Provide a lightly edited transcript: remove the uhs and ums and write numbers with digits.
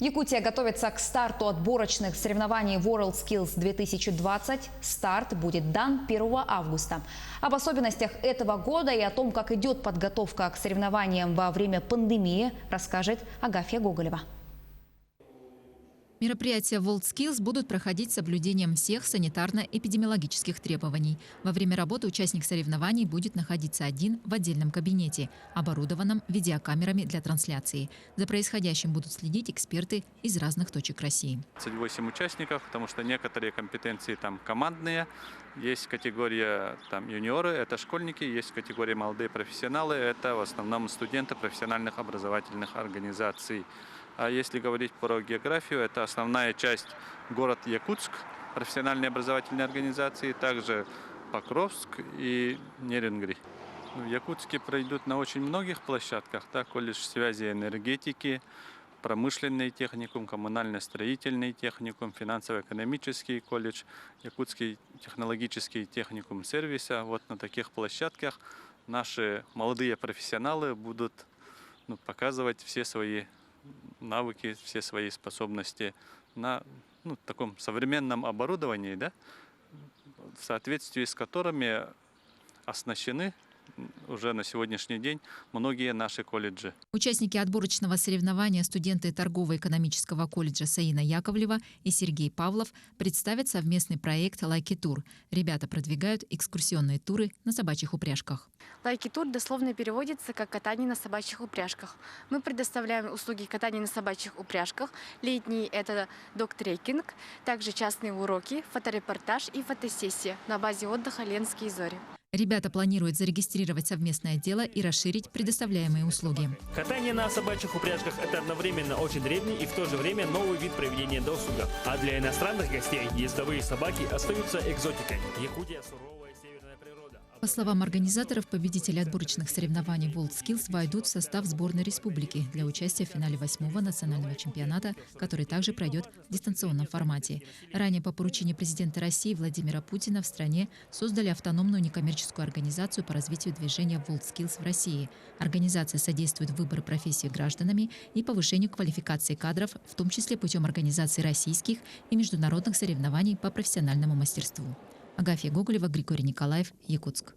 Якутия готовится к старту отборочных соревнований WorldSkills 2020. Старт будет дан 1 августа. Об особенностях этого года и о том, как идет подготовка к соревнованиям во время пандемии, расскажет Агафья Гоголева. Мероприятия WorldSkills будут проходить с соблюдением всех санитарно-эпидемиологических требований. Во время работы участник соревнований будет находиться один в отдельном кабинете, оборудованном видеокамерами для трансляции. За происходящим будут следить эксперты из разных точек России. 28 участников, потому что некоторые компетенции там командные. Есть категория там юниоры, это школьники, есть категория молодые профессионалы, это в основном студенты профессиональных образовательных организаций. А если говорить про географию, это основная часть город Якутск, профессиональные образовательные организации, также Покровск и Нерюнгри. В Якутске пройдут на очень многих площадках, да, колледж связи и энергетики, промышленный техникум, коммунально-строительный техникум, финансово-экономический колледж, Якутский технологический техникум сервиса. Вот на таких площадках наши молодые профессионалы будут показывать все свои навыки, все свои способности на таком современном оборудовании, да, в соответствии с которыми оснащены уже на сегодняшний день многие наши колледжи. Участники отборочного соревнования, студенты торгово-экономического колледжа Саина Яковлева и Сергей Павлов, представят совместный проект «Лайки Тур». Ребята продвигают экскурсионные туры на собачьих упряжках. «Лайки Тур» дословно переводится как «катание на собачьих упряжках». Мы предоставляем услуги катания на собачьих упряжках. Летний – это док-трекинг, также частные уроки, фоторепортаж и фотосессия на базе отдыха «Ленские зори». Ребята планируют зарегистрировать совместное дело и расширить предоставляемые услуги. Катание на собачьих упряжках – это одновременно очень древний и в то же время новый вид проведения досуга. А для иностранных гостей ездовые собаки остаются экзотикой. Якутия – суровая северная природа. По словам организаторов, победители отборочных соревнований WorldSkills войдут в состав сборной республики для участия в финале 8-го национального чемпионата, который также пройдет в дистанционном формате. Ранее по поручению президента России Владимира Путина в стране создали автономную некоммерческую организацию по развитию движения WorldSkills в России. Организация содействует выбору профессии гражданами и повышению квалификации кадров, в том числе путем организации российских и международных соревнований по профессиональному мастерству. Агафья Гоголева, Григорий Николаев, Якутск.